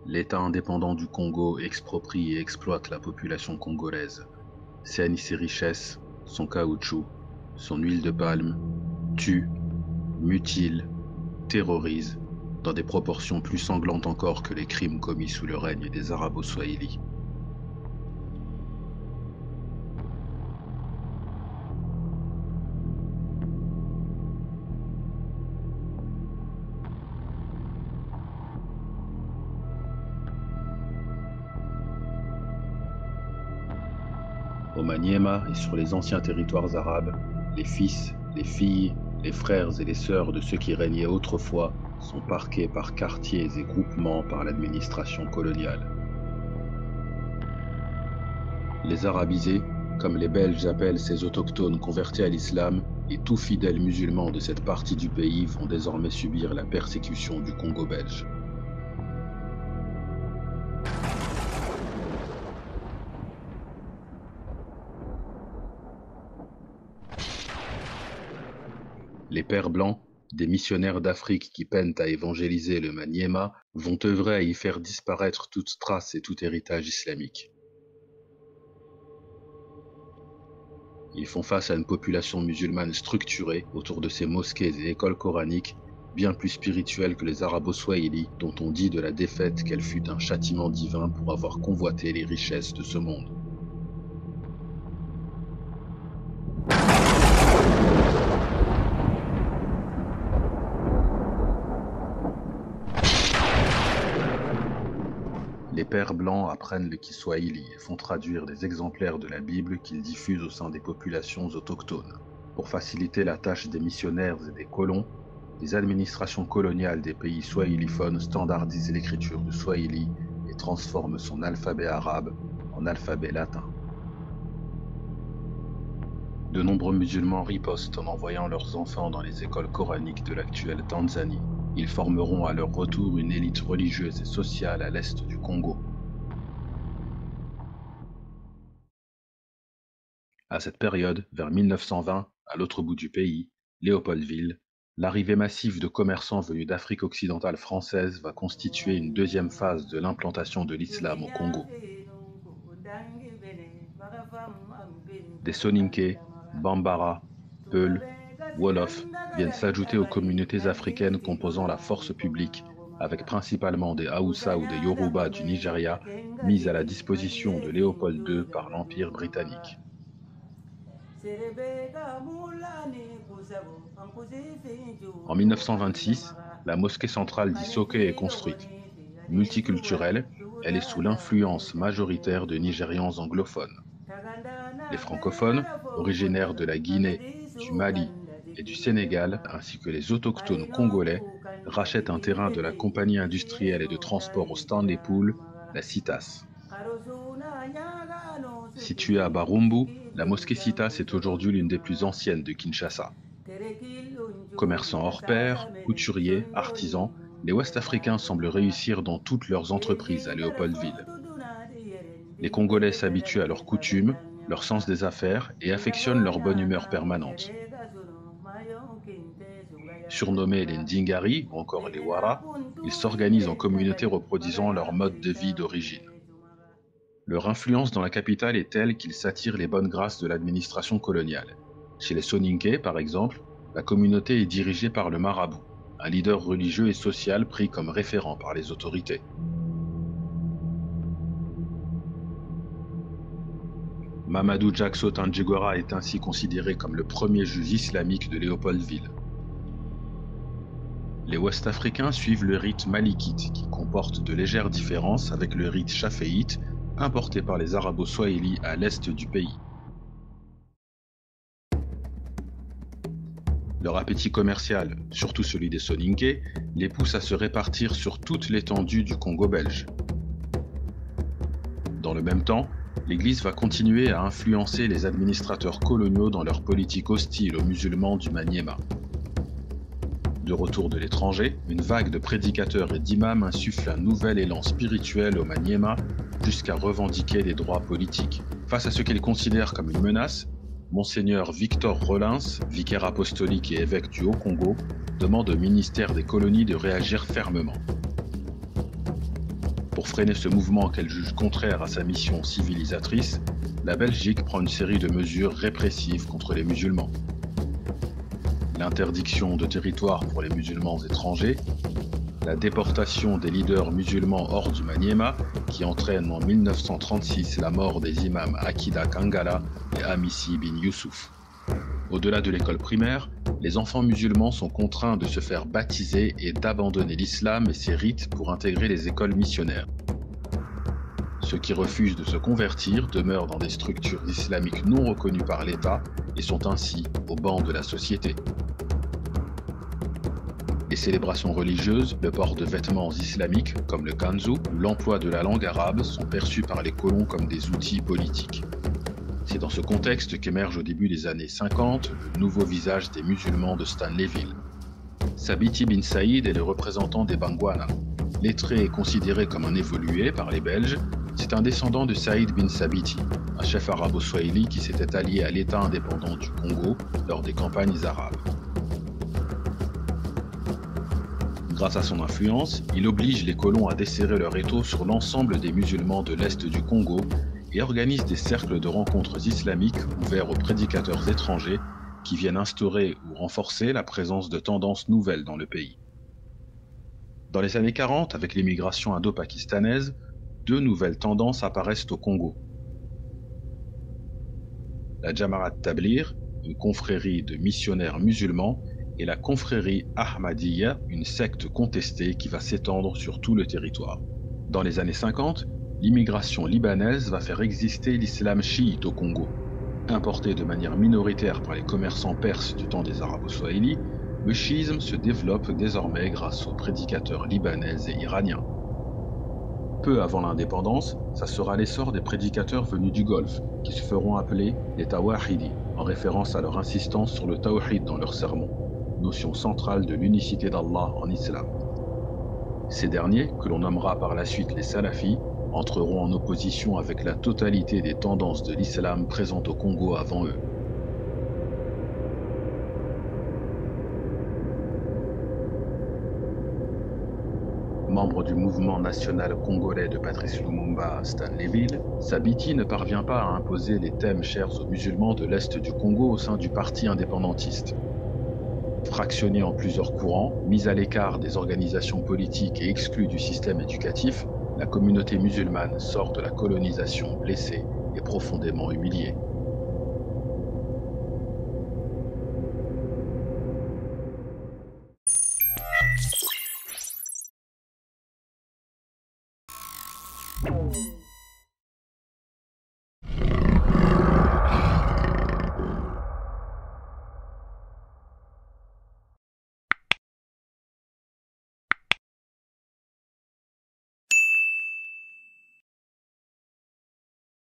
L'État indépendant du Congo exproprie et exploite la population congolaise, saigne ses richesses, son caoutchouc, son huile de palme, tue, mutile, terrorise, dans des proportions plus sanglantes encore que les crimes commis sous le règne des Arabo-Swahili. Au Maniema et sur les anciens territoires arabes, les fils, les filles, les frères et les sœurs de ceux qui régnaient autrefois sont parqués par quartiers et groupements par l'administration coloniale. Les arabisés, comme les Belges appellent ces autochtones convertis à l'islam, et tout fidèles musulmans de cette partie du pays vont désormais subir la persécution du Congo belge. Les Pères Blancs, des missionnaires d'Afrique qui peinent à évangéliser le Maniema, vont œuvrer à y faire disparaître toute trace et tout héritage islamique. Ils font face à une population musulmane structurée autour de ces mosquées et écoles coraniques, bien plus spirituelles que les Arabo-Swahili, dont on dit de la défaite qu'elle fut un châtiment divin pour avoir convoité les richesses de ce monde. Les Pères Blancs apprennent le Kiswahili et font traduire des exemplaires de la Bible qu'ils diffusent au sein des populations autochtones. Pour faciliter la tâche des missionnaires et des colons, les administrations coloniales des pays swahiliphones standardisent l'écriture du swahili et transforment son alphabet arabe en alphabet latin. De nombreux musulmans ripostent en envoyant leurs enfants dans les écoles coraniques de l'actuelle Tanzanie. Ils formeront à leur retour une élite religieuse et sociale à l'est du Congo. À cette période, vers 1920, à l'autre bout du pays, Léopoldville, l'arrivée massive de commerçants venus d'Afrique occidentale française va constituer une deuxième phase de l'implantation de l'islam au Congo. Des Soninké, Bambara, Peul, Wolof viennent s'ajouter aux communautés africaines composant la force publique, avec principalement des Haoussa ou des Yoruba du Nigeria, mises à la disposition de Léopold II par l'Empire britannique. En 1926, la mosquée centrale d'Issoké est construite. Multiculturelle, elle est sous l'influence majoritaire de Nigérians anglophones. Les francophones, originaires de la Guinée, du Mali et du Sénégal, ainsi que les autochtones congolais, rachètent un terrain de la compagnie industrielle et de transport au Stanley Pool, la CITAS. Située à Barumbu, la mosquée CITAS est aujourd'hui l'une des plus anciennes de Kinshasa. Commerçants hors pair, couturiers, artisans, les Ouest-Africains semblent réussir dans toutes leurs entreprises à Léopoldville. Les Congolais s'habituent à leurs coutumes, leur sens des affaires et affectionnent leur bonne humeur permanente. Surnommés les Ndingari ou encore les Wara, ils s'organisent en communautés reproduisant leur mode de vie d'origine. Leur influence dans la capitale est telle qu'ils s'attirent les bonnes grâces de l'administration coloniale. Chez les Soninké, par exemple, la communauté est dirigée par le marabout, un leader religieux et social pris comme référent par les autorités. Mamadou Diakso Tandjigora est ainsi considéré comme le premier juge islamique de Léopoldville. Les Ouest-Africains suivent le rite malikite, qui comporte de légères différences avec le rite chaféite, importé par les Arabo-Swahili à l'est du pays. Leur appétit commercial, surtout celui des Soninké, les pousse à se répartir sur toute l'étendue du Congo belge. Dans le même temps, l'Église va continuer à influencer les administrateurs coloniaux dans leur politique hostile aux musulmans du Maniema. De retour de l'étranger, une vague de prédicateurs et d'imams insuffle un nouvel élan spirituel au Maniema jusqu'à revendiquer des droits politiques. Face à ce qu'ils considèrent comme une menace, Monseigneur Victor Rollins, vicaire apostolique et évêque du Haut-Congo, demande au ministère des colonies de réagir fermement. Pour freiner ce mouvement qu'elle juge contraire à sa mission civilisatrice, la Belgique prend une série de mesures répressives contre les musulmans. L'interdiction de territoire pour les musulmans étrangers, la déportation des leaders musulmans hors du Maniema, qui entraîne en 1936 la mort des imams Akida Kangala et Amissi bin Youssouf. Au-delà de l'école primaire, les enfants musulmans sont contraints de se faire baptiser et d'abandonner l'islam et ses rites pour intégrer les écoles missionnaires. Ceux qui refusent de se convertir demeurent dans des structures islamiques non reconnues par l'État et sont ainsi au banc de la société. Les célébrations religieuses, le port de vêtements islamiques comme le kanzu ou l'emploi de la langue arabe sont perçus par les colons comme des outils politiques. C'est dans ce contexte qu'émerge au début des années 50 le nouveau visage des musulmans de Stanleyville. Sabiti bin Saïd est le représentant des Bangwana. Lettré et considéré comme un évolué par les Belges, c'est un descendant de Saïd bin Sabiti, un chef arabo-swahili qui s'était allié à l'État indépendant du Congo lors des campagnes arabes. Grâce à son influence, il oblige les colons à desserrer leur étau sur l'ensemble des musulmans de l'Est du Congo et organise des cercles de rencontres islamiques ouverts aux prédicateurs étrangers qui viennent instaurer ou renforcer la présence de tendances nouvelles dans le pays. Dans les années 40, avec l'immigration indo-pakistanaise, deux nouvelles tendances apparaissent au Congo. La Jamaat Tabligh, une confrérie de missionnaires musulmans, et la confrérie Ahmadiyya, une secte contestée qui va s'étendre sur tout le territoire. Dans les années 50, l'immigration libanaise va faire exister l'islam chiite au Congo. Importé de manière minoritaire par les commerçants perses du temps des arabo-swahili, le chiisme se développe désormais grâce aux prédicateurs libanais et iraniens. Peu avant l'indépendance, ça sera l'essor des prédicateurs venus du Golfe, qui se feront appeler les Tawahidi, en référence à leur insistance sur le Tawhid dans leurs sermons, notion centrale de l'unicité d'Allah en islam. Ces derniers, que l'on nommera par la suite les Salafis, entreront en opposition avec la totalité des tendances de l'islam présentes au Congo avant eux. Membre du mouvement national congolais de Patrice Lumumba à Stanleyville, Sabiti ne parvient pas à imposer les thèmes chers aux musulmans de l'Est du Congo au sein du parti indépendantiste. Fractionnée en plusieurs courants, mise à l'écart des organisations politiques et exclue du système éducatif, la communauté musulmane sort de la colonisation blessée et profondément humiliée.